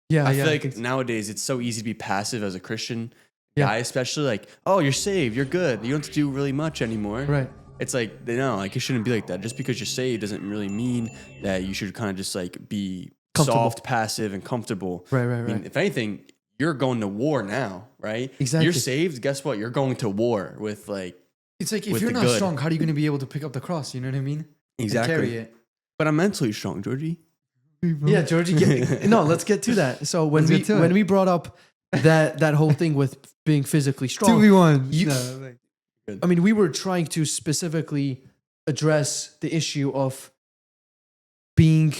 Yeah, I yeah. feel like nowadays it's so easy to be passive as a Christian Yeah. guy, especially like, oh, you're saved, you're good, you don't have to do really much anymore. Right. It's like, no, like it shouldn't be like that. Just because you're saved doesn't really mean that you should kind of just like be Comfortable. soft, passive, and comfortable. Right, I mean, if anything, you're going to war now, right? Exactly. You're saved. Guess what? You're going to war with like. It's like if with you're the not good. strong, how are you going to be able to pick up the cross? You know what I mean? Exactly. And carry it. But I'm mentally strong, Georgie. Yeah, Georgie. No, let's get to that. So when we brought up that whole thing with being physically strong, 2v1. I mean, we were trying to specifically address the issue of being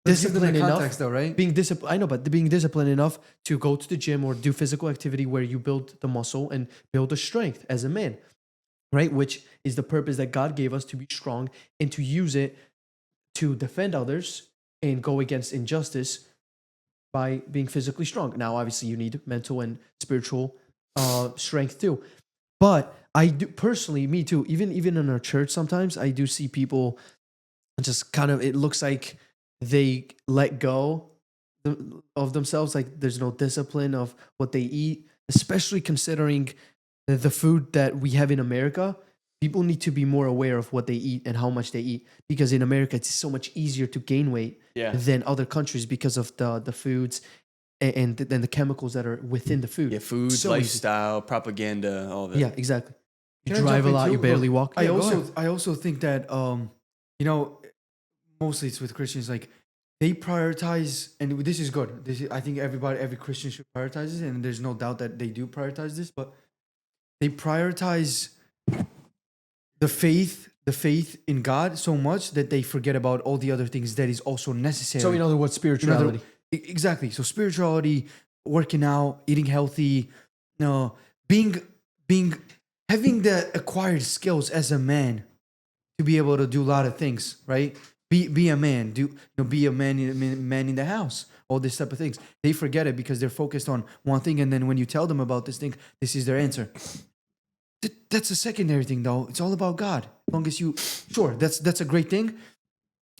disciplined enough. Context, though, right? Being disciplined, I know, but being disciplined enough to go to the gym or do physical activity where you build the muscle and build the strength as a man, right? Which is the purpose that God gave us, to be strong and to use it to defend others and go against injustice by being physically strong. Now, obviously, you need mental and spiritual strength too. But I do personally, me too. Even in our church, sometimes I do see people just kind of. It looks like they let go of themselves. Like there's no discipline of what they eat, especially considering the food that we have in America. People need to be more aware of what they eat and how much they eat, because in America it's so much easier to gain weight than other countries because of the foods and then the chemicals that are within the food. Yeah, food, So lifestyle, propaganda, all of it. Yeah, exactly. You Can I drive jump a in lot, too? you barely Look, walk. I also think that you know, mostly it's with Christians, like they prioritize, and this is good. I think every Christian should prioritize it, and there's no doubt that they do prioritize this, but they prioritize the faith in God so much that they forget about all the other things that is also necessary. So in other words, spirituality. Exactly. So spirituality, working out, eating healthy, being having the acquired skills as a man to be able to do a lot of things, right? Be a man, be a man in the house, all this type of things. They forget it because they're focused on one thing, and then when you tell them about this thing, this is their answer. That's a secondary thing, though. It's all about God. As long as you, sure, that's a great thing,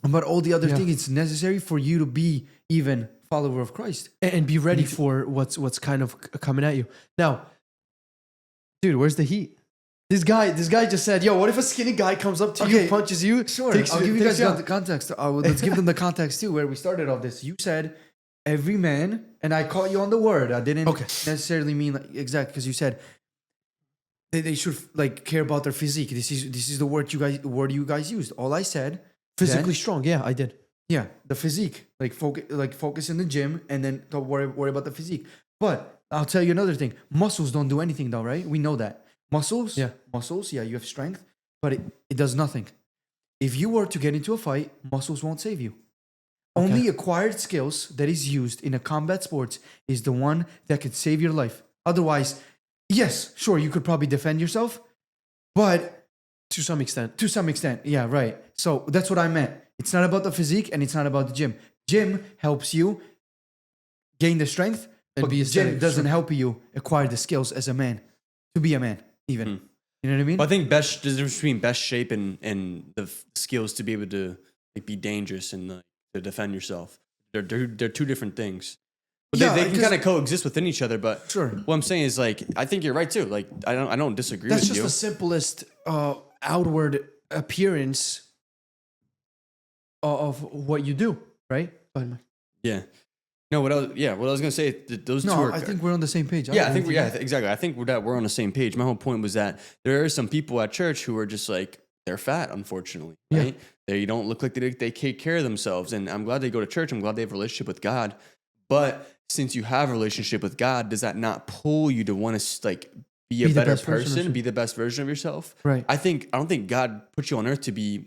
but all the other things, it's necessary for you to be even follower of Christ And be ready for what's kind of coming at you. Now, dude, where's the heat? This guy just said, yo, what if a skinny guy comes up to you, punches you? Sure, I'll give you guys the context. Let's give them the context too, where we started all this. You said every man, and I caught you on the word. I didn't necessarily mean like exact, because you said they should like care about their physique. This is the word you guys used. All I said, physically strong. Yeah, I did. Yeah, the physique, like focus in the gym, and then don't worry about the physique. But I'll tell you another thing: muscles don't do anything, though, right? We know that muscles. Yeah, you have strength, but it does nothing. If you were to get into a fight, muscles won't save you. Okay. Only acquired skills that is used in a combat sports is the one that could save your life. Otherwise, yes, sure, you could probably defend yourself, but to some extent. Yeah, right. So that's what I meant. It's not about the physique, and it's not about the gym. Gym helps you gain the strength, and but gym doesn't help you acquire the skills as a man, to be a man, even. You know what I mean? But I think there's a difference between best shape and the skills to be able to like, be dangerous and to defend yourself. They're two different things. But they can kind of coexist within each other. But sure, what I'm saying is like I think you're right too. Like I don't disagree with you. That's just the simplest outward appearance of what you do, right? Yeah. No, what I was gonna say, those two are. I think we're on the same page. Exactly. I think we're on the same page. My whole point was that there are some people at church who are just like they're fat, unfortunately, right? They don't look like they take care of themselves, and I'm glad they go to church. I'm glad they have a relationship with God. But since you have a relationship with God, does that not pull you to want to like be a better person, be the best version of yourself? Right. I don't think God put you on earth to be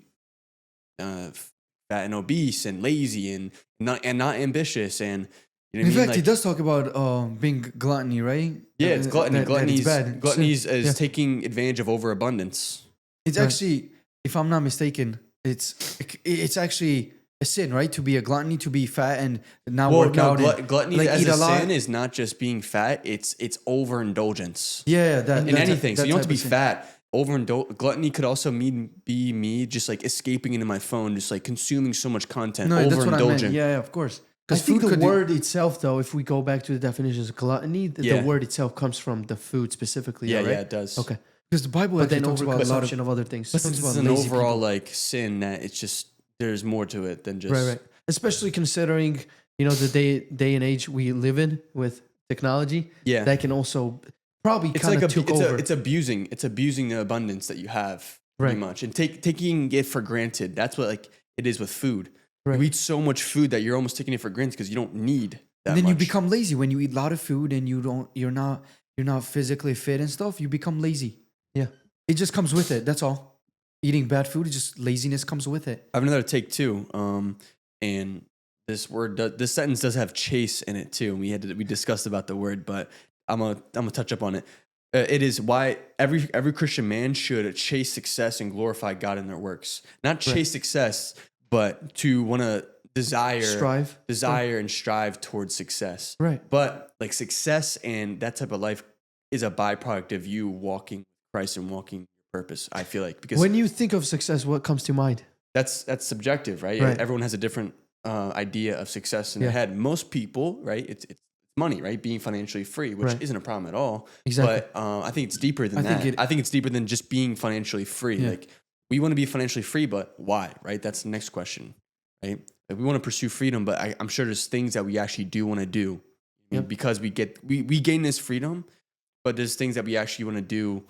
fat and obese and lazy and not ambitious and you know in fact, he does talk about being gluttony, right? Yeah, it's gluttony. Gluttony is taking advantage of overabundance. It's actually, if I'm not mistaken, it's actually a sin, right? To be a gluttony, to be fat and not work out. Gluttony like, as a sin is not just being fat; it's overindulgence. Yeah, in anything. So you don't have to be fat. Gluttony could also be me just like escaping into my phone, just like consuming so much content. No, overindulgent. that's what I meant. Yeah, of course. I think the word itself, though, if we go back to the definitions of gluttony, the word itself comes from the food specifically. Yeah, right? yeah, it does. Okay. Because the Bible But then talks about a lot overconsumption of other things. But it's an overall like sin that it's just there's more to it than just right. Especially considering the day and age we live in with technology. Yeah, that can also probably kind of took over. It's abusing the abundance that you have pretty much, and taking it for granted. That's what like it is with food. Right. You eat so much food that you're almost taking it for granted because you don't need that. And then much. you become lazy when you eat a lot of food and you're not physically fit and stuff. You become lazy. Yeah, it just comes with it. That's all. Eating bad food, just laziness comes with it. I have another take too, and this sentence does have chase in it too. We discussed about the word, but I'm gonna touch up on it. It is why every Christian man should chase success and glorify God in their works. Not chase success, but to want to desire and strive towards success. Right. But like success and that type of life is a byproduct of you walking Christ and walking your purpose. I feel like because when you think of success, what comes to mind? That's subjective, right? Everyone has a different idea of success in their head. Most people, right? It's money, right? Being financially free, which isn't a problem at all. Exactly. But I think it's deeper than that. I think it's deeper than just being financially free. Yeah. Like we want to be financially free, but why? Right? That's the next question, right? Like we want to pursue freedom, but I'm sure there's things that we actually do want to do because we gain this freedom, but there's things that we actually want to do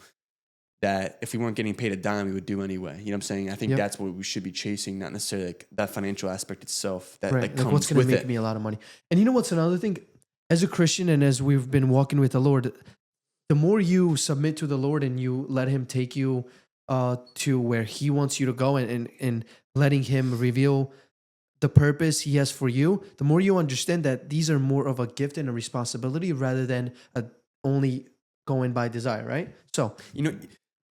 that if we weren't getting paid a dime, we would do anyway. You know what I'm saying? I think that's what we should be chasing, not necessarily like that financial aspect itself that like comes what's going to make me a lot of money. And you know what's another thing? As a Christian and as we've been walking with the Lord, the more you submit to the Lord and you let him take you to where he wants you to go and letting him reveal the purpose he has for you, the more you understand that these are more of a gift and a responsibility rather than only going by desire, right? So,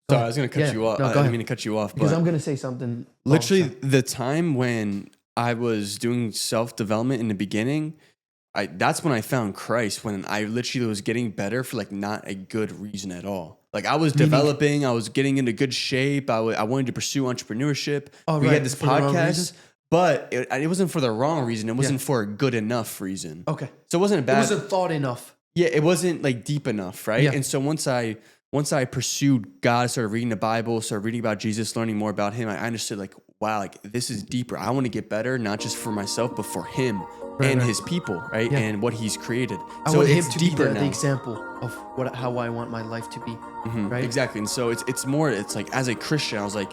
sorry, I was going to cut you off. No, I didn't mean to cut you off. Because but I'm going to say something. Literally, the time when I was doing self-development in the beginning, that's when I found Christ, when I literally was getting better for like not a good reason at all. Like I was developing, I was getting into good shape. I wanted to pursue entrepreneurship. We had this podcast, but it wasn't for the wrong reason. It wasn't for a good enough reason. Okay. So it wasn't a bad. It wasn't thought enough. Yeah, it wasn't like deep enough, right? Yeah. And so once I pursued God, started reading the Bible, started reading about Jesus, learning more about him, I understood like, wow, like this is deeper. I want to get better, not just for myself, but for him and his people, right? Yeah. And what he's created. I want him it's to deeper be now. the example of how I want my life to be, right? Exactly. And so it's more, it's like as a Christian, I was like,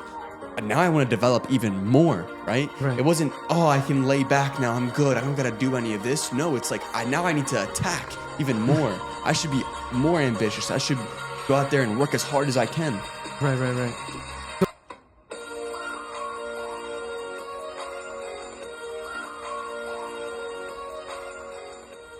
now I want to develop even more, right? It wasn't, I can lay back now, I'm good, I don't got to do any of this. No, it's like, now I need to attack even more. I should be more ambitious. I should go out there and work as hard as I can. Right.